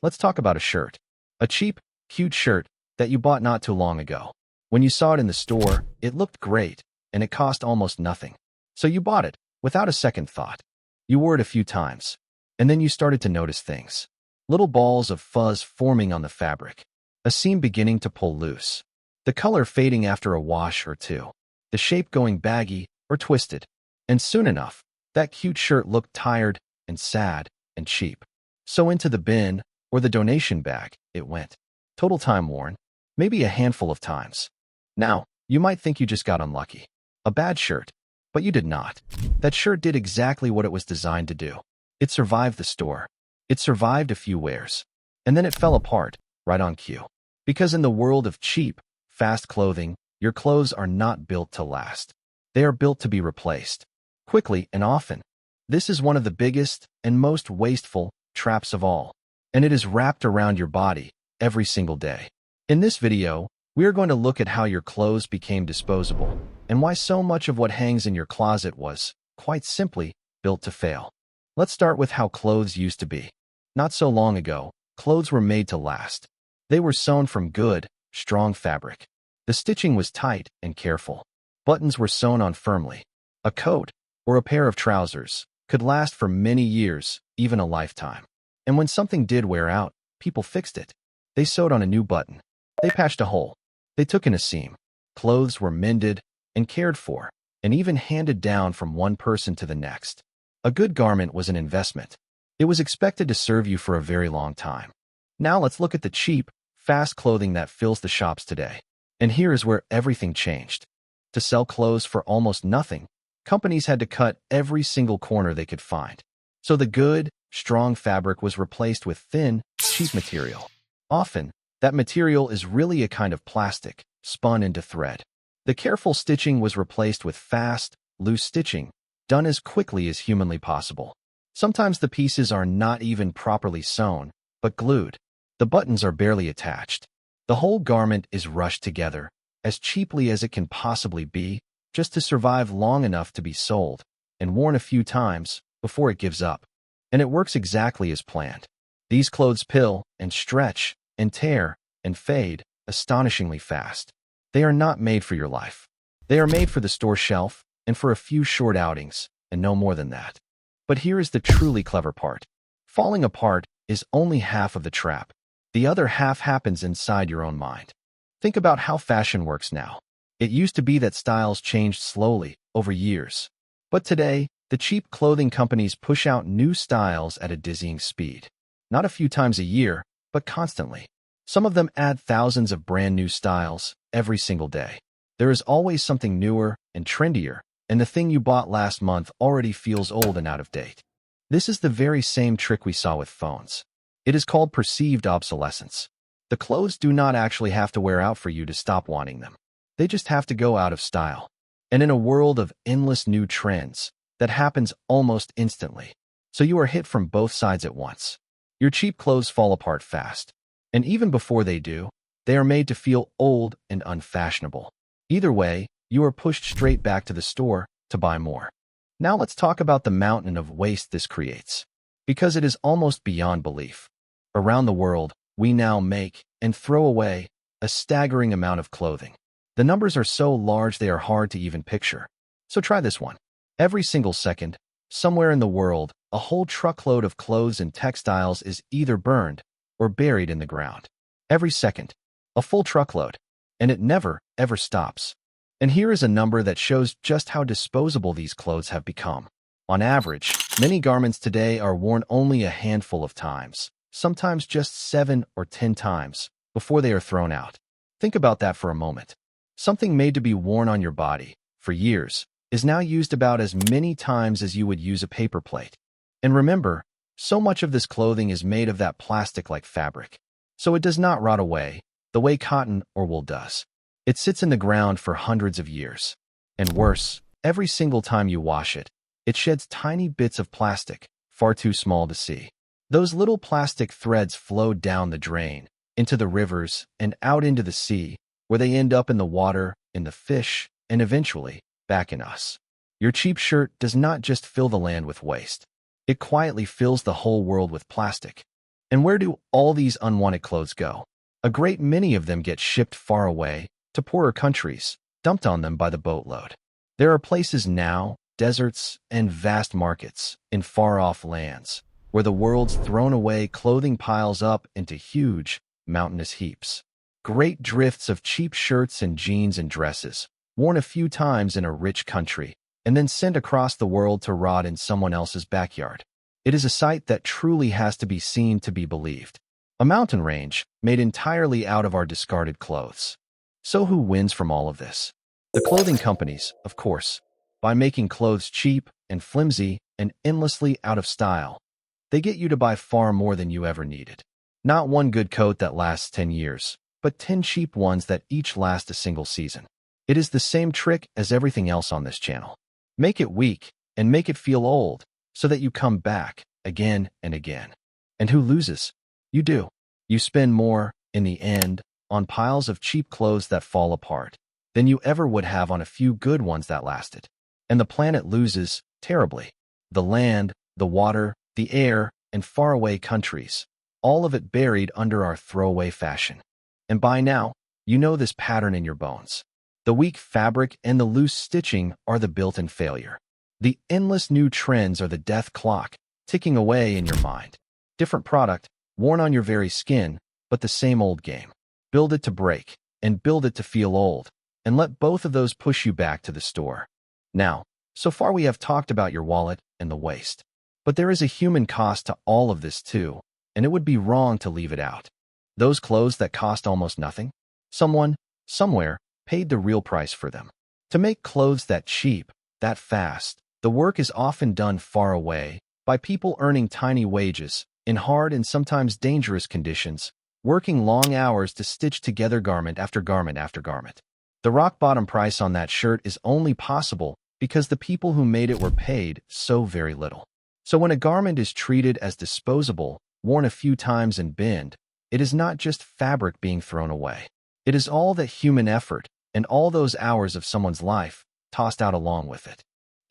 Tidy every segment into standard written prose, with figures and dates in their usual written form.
Let's talk about a shirt. A cheap, cute shirt that you bought not too long ago. When you saw it in the store, it looked great, and it cost almost nothing. So you bought it, without a second thought. You wore it a few times, and then you started to notice things. Little balls of fuzz forming on the fabric. A seam beginning to pull loose. The color fading after a wash or two. The shape going baggy or twisted. And soon enough, that cute shirt looked tired and sad and cheap. So into the bin, or the donation bag, it went. Total time worn, maybe a handful of times. Now, you might think you just got unlucky. A bad shirt. But you did not. That shirt did exactly what it was designed to do. It survived the store. It survived a few wears. And then it fell apart, right on cue. Because in the world of cheap, fast clothing, your clothes are not built to last. They are built to be replaced. Quickly and often. This is one of the biggest and most wasteful traps of all. And it is wrapped around your body every single day. In this video, we are going to look at how your clothes became disposable and why so much of what hangs in your closet was, quite simply, built to fail. Let's start with how clothes used to be. Not so long ago, clothes were made to last. They were sewn from good, strong fabric. The stitching was tight and careful. Buttons were sewn on firmly. A coat, or a pair of trousers, could last for many years, even a lifetime. And when something did wear out, people fixed it. They sewed on a new button. They patched a hole. They took in a seam. Clothes were mended and cared for, and even handed down from one person to the next. A good garment was an investment. It was expected to serve you for a very long time. Now let's look at the cheap, fast clothing that fills the shops today. And here is where everything changed. To sell clothes for almost nothing, companies had to cut every single corner they could find. So the good, strong fabric was replaced with thin, cheap material. Often, that material is really a kind of plastic, spun into thread. The careful stitching was replaced with fast, loose stitching, done as quickly as humanly possible. Sometimes the pieces are not even properly sewn, but glued. The buttons are barely attached. The whole garment is rushed together, as cheaply as it can possibly be, just to survive long enough to be sold, and worn a few times, before it gives up. And it works exactly as planned. These clothes pill, and stretch, and tear, and fade, astonishingly fast. They are not made for your life. They are made for the store shelf, and for a few short outings, and no more than that. But here is the truly clever part. Falling apart is only half of the trap. The other half happens inside your own mind. Think about how fashion works now. It used to be that styles changed slowly, over years. But today, the cheap clothing companies push out new styles at a dizzying speed. Not a few times a year, but constantly. Some of them add thousands of brand new styles every single day. There is always something newer and trendier, and the thing you bought last month already feels old and out of date. This is the very same trick we saw with phones. It is called perceived obsolescence. The clothes do not actually have to wear out for you to stop wanting them. They just have to go out of style. And in a world of endless new trends, that happens almost instantly. So you are hit from both sides at once. Your cheap clothes fall apart fast. And even before they do, they are made to feel old and unfashionable. Either way, you are pushed straight back to the store to buy more. Now let's talk about the mountain of waste this creates. Because it is almost beyond belief. Around the world, we now make and throw away a staggering amount of clothing. The numbers are so large they are hard to even picture. So try this one. Every single second, somewhere in the world, a whole truckload of clothes and textiles is either burned or buried in the ground. Every second, a full truckload. And it never, ever stops. And here is a number that shows just how disposable these clothes have become. On average, many garments today are worn only a handful of times, sometimes just 7 or 10 times, before they are thrown out. Think about that for a moment. Something made to be worn on your body, for years, is now used about as many times as you would use a paper plate. And remember, so much of this clothing is made of that plastic-like fabric. So it does not rot away, the way cotton or wool does. It sits in the ground for hundreds of years. And worse, every single time you wash it, it sheds tiny bits of plastic, far too small to see. Those little plastic threads flow down the drain, into the rivers, and out into the sea, where they end up in the water, in the fish, and eventually, back in us. Your cheap shirt does not just fill the land with waste. It quietly fills the whole world with plastic. And where do all these unwanted clothes go? A great many of them get shipped far away to poorer countries, dumped on them by the boatload. There are places now, deserts and vast markets in far-off lands, where the world's thrown away clothing piles up into huge, mountainous heaps. Great drifts of cheap shirts and jeans and dresses, worn a few times in a rich country, and then sent across the world to rot in someone else's backyard. It is a sight that truly has to be seen to be believed. A mountain range made entirely out of our discarded clothes. So who wins from all of this? The clothing companies, of course. By making clothes cheap and flimsy and endlessly out of style, they get you to buy far more than you ever needed. Not one good coat that lasts 10 years, but 10 cheap ones that each last a single season. It is the same trick as everything else on this channel. Make it weak and make it feel old so that you come back again and again. And who loses? You do. You spend more, in the end, on piles of cheap clothes that fall apart than you ever would have on a few good ones that lasted. And the planet loses terribly. The land, the water, the air, and faraway countries, all of it buried under our throwaway fashion. And by now, you know this pattern in your bones. The weak fabric and the loose stitching are the built-in failure. The endless new trends are the death clock, ticking away in your mind. Different product, worn on your very skin, but the same old game. Build it to break, and build it to feel old, and let both of those push you back to the store. Now, so far we have talked about your wallet and the waste. But there is a human cost to all of this too, and it would be wrong to leave it out. Those clothes that cost almost nothing? Someone, somewhere, paid the real price for them. To make clothes that cheap, that fast, the work is often done far away, by people earning tiny wages, in hard and sometimes dangerous conditions, working long hours to stitch together garment after garment after garment. The rock-bottom price on that shirt is only possible because the people who made it were paid so very little. So when a garment is treated as disposable, worn a few times and binned, it is not just fabric being thrown away. It is all that human effort and all those hours of someone's life tossed out along with it.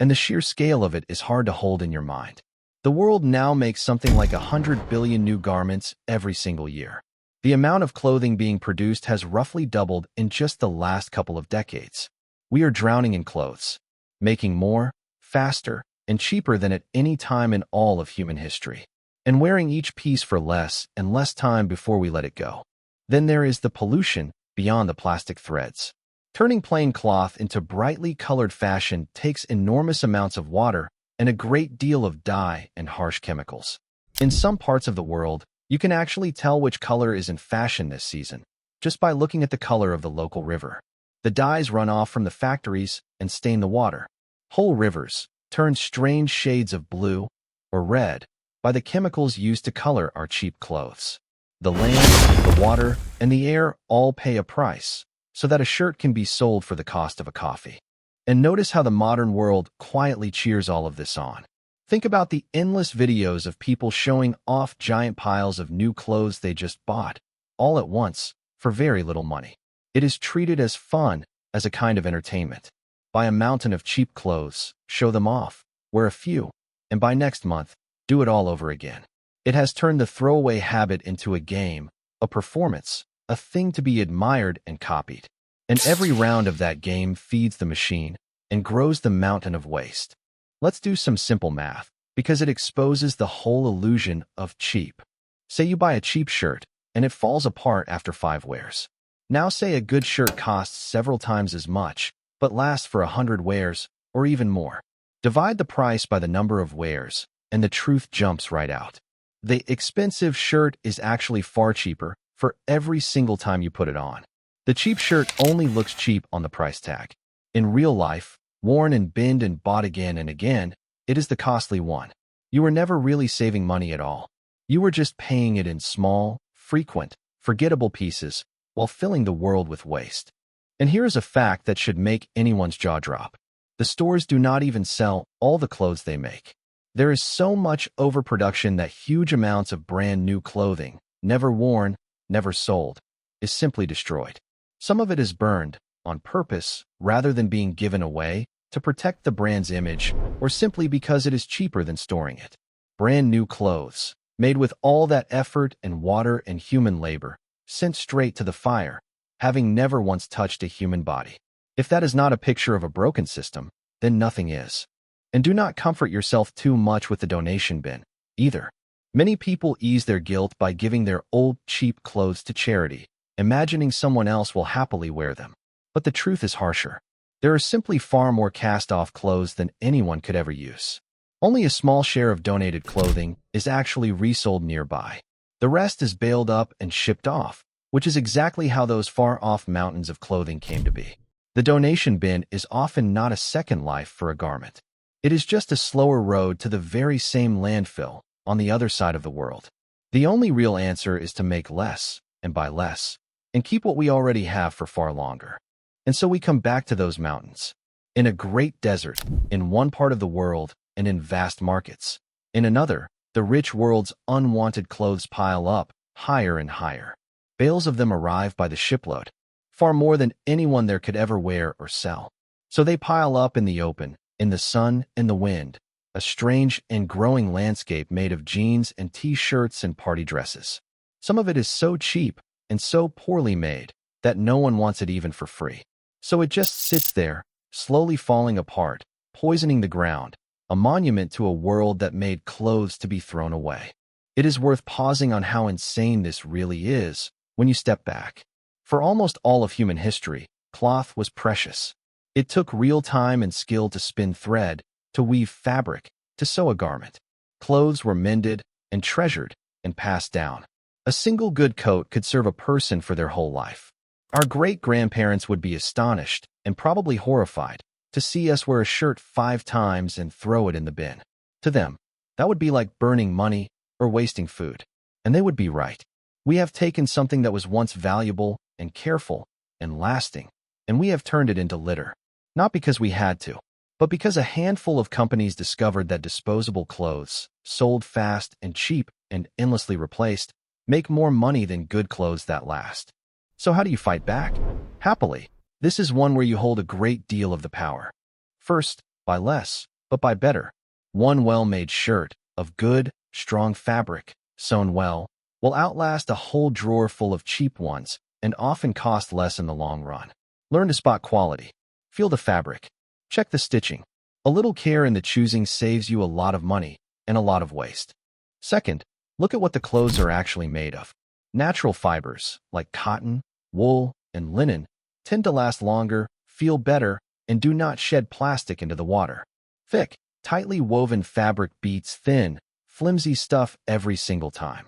And the sheer scale of it is hard to hold in your mind. The world now makes something like 100 billion new garments every single year. The amount of clothing being produced has roughly doubled in just the last couple of decades. We are drowning in clothes, making more, faster, and cheaper than at any time in all of human history, and wearing each piece for less and less time before we let it go. Then there is the pollution beyond the plastic threads. Turning plain cloth into brightly colored fashion takes enormous amounts of water and a great deal of dye and harsh chemicals. In some parts of the world, you can actually tell which color is in fashion this season, just by looking at the color of the local river. The dyes run off from the factories and stain the water. Whole rivers turn strange shades of blue or red by the chemicals used to color our cheap clothes. The land, the water, and the air all pay a price, so that a shirt can be sold for the cost of a coffee. And notice how the modern world quietly cheers all of this on. Think about the endless videos of people showing off giant piles of new clothes they just bought, all at once, for very little money. It is treated as fun, as a kind of entertainment. Buy a mountain of cheap clothes, show them off, wear a few, and by next month, do it all over again. It has turned the throwaway habit into a game, a performance, a thing to be admired and copied. And every round of that game feeds the machine and grows the mountain of waste. Let's do some simple math, because it exposes the whole illusion of cheap. Say you buy a cheap shirt, and it falls apart after 5 wears. Now say a good shirt costs several times as much, but lasts for 100 wears, or even more. Divide the price by the number of wears, and the truth jumps right out. The expensive shirt is actually far cheaper for every single time you put it on. The cheap shirt only looks cheap on the price tag. In real life, worn and binned and bought again and again, it is the costly one. You were never really saving money at all. You were just paying it in small, frequent, forgettable pieces while filling the world with waste. And here is a fact that should make anyone's jaw drop. The stores do not even sell all the clothes they make. There is so much overproduction that huge amounts of brand new clothing, never worn, never sold, is simply destroyed. Some of it is burned, on purpose, rather than being given away, to protect the brand's image, or simply because it is cheaper than storing it. Brand new clothes, made with all that effort and water and human labor, sent straight to the fire, having never once touched a human body. If that is not a picture of a broken system, then nothing is. And do not comfort yourself too much with the donation bin, either. Many people ease their guilt by giving their old, cheap clothes to charity, imagining someone else will happily wear them. But the truth is harsher. There are simply far more cast-off clothes than anyone could ever use. Only a small share of donated clothing is actually resold nearby. The rest is baled up and shipped off, which is exactly how those far-off mountains of clothing came to be. The donation bin is often not a second life for a garment. It is just a slower road to the very same landfill on the other side of the world. The only real answer is to make less, and buy less, and keep what we already have for far longer. And so we come back to those mountains. In a great desert, in one part of the world, and in vast markets. In another, the rich world's unwanted clothes pile up, higher and higher. Bales of them arrive by the shipload, far more than anyone there could ever wear or sell. So they pile up in the open, in the sun and the wind, a strange and growing landscape made of jeans and t-shirts and party dresses. Some of it is so cheap and so poorly made that no one wants it even for free. So it just sits there, slowly falling apart, poisoning the ground, a monument to a world that made clothes to be thrown away. It is worth pausing on how insane this really is when you step back. For almost all of human history, cloth was precious. It took real time and skill to spin thread, to weave fabric, to sew a garment. Clothes were mended and treasured and passed down. A single good coat could serve a person for their whole life. Our great-grandparents would be astonished and probably horrified to see us wear a shirt 5 times and throw it in the bin. To them, that would be like burning money or wasting food. And they would be right. We have taken something that was once valuable and careful and lasting, and we have turned it into litter. Not because we had to, but because a handful of companies discovered that disposable clothes, sold fast and cheap and endlessly replaced, make more money than good clothes that last. So how do you fight back? Happily. This is one where you hold a great deal of the power. First, buy less, but buy better. One well-made shirt, of good, strong fabric, sewn well, will outlast a whole drawer full of cheap ones and often cost less in the long run. Learn to spot quality. Feel the fabric. Check the stitching. A little care in the choosing saves you a lot of money and a lot of waste. Second, look at what the clothes are actually made of. Natural fibers, like cotton, wool, and linen, tend to last longer, feel better, and do not shed plastic into the water. Thick, tightly woven fabric beats thin, flimsy stuff every single time.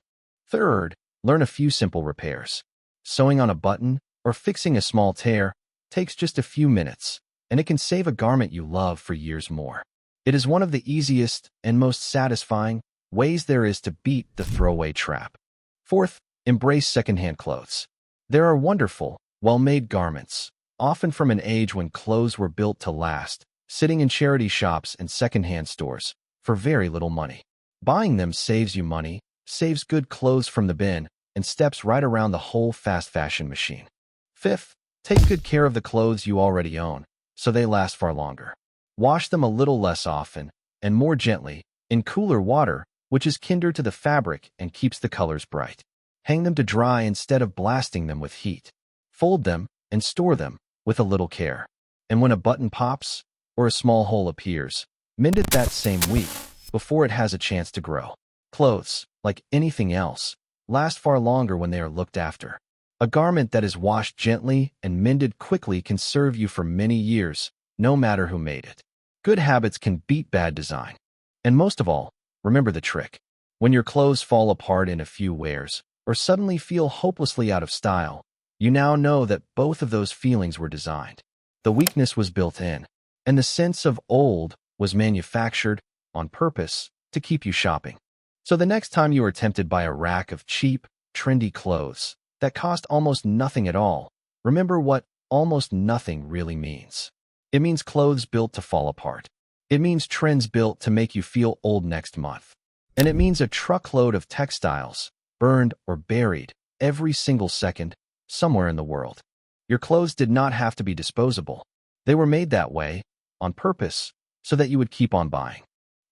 Third, learn a few simple repairs. Sewing on a button or fixing a small tear takes just a few minutes, and it can save a garment you love for years more. It is one of the easiest and most satisfying ways there is to beat the throwaway trap. Fourth, embrace secondhand clothes. There are wonderful, well-made garments, often from an age when clothes were built to last, sitting in charity shops and secondhand stores for very little money. Buying them saves you money, saves good clothes from the bin, and steps right around the whole fast fashion machine. Fifth, take good care of the clothes you already own, so they last far longer. Wash them a little less often, and more gently, in cooler water, which is kinder to the fabric and keeps the colors bright. Hang them to dry instead of blasting them with heat. Fold them and store them with a little care. And when a button pops or a small hole appears, mend it that same week before it has a chance to grow. Clothes, like anything else, last far longer when they are looked after. A garment that is washed gently and mended quickly can serve you for many years, no matter who made it. Good habits can beat bad design. And most of all, remember the trick. When your clothes fall apart in a few wears, or suddenly feel hopelessly out of style, you now know that both of those feelings were designed. The weakness was built in, and the sense of old was manufactured on purpose to keep you shopping. So the next time you are tempted by a rack of cheap, trendy clothes that cost almost nothing at all, remember what almost nothing really means. It means clothes built to fall apart. It means trends built to make you feel old next month. And it means a truckload of textiles, burned or buried, every single second, somewhere in the world. Your clothes did not have to be disposable. They were made that way, on purpose, so that you would keep on buying.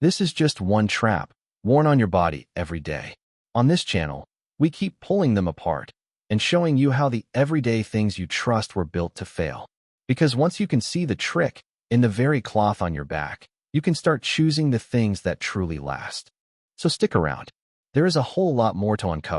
This is just one trap, worn on your body every day. On this channel, we keep pulling them apart and showing you how the everyday things you trust were built to fail. Because once you can see the trick in the very cloth on your back, you can start choosing the things that truly last. So stick around. There is a whole lot more to uncover.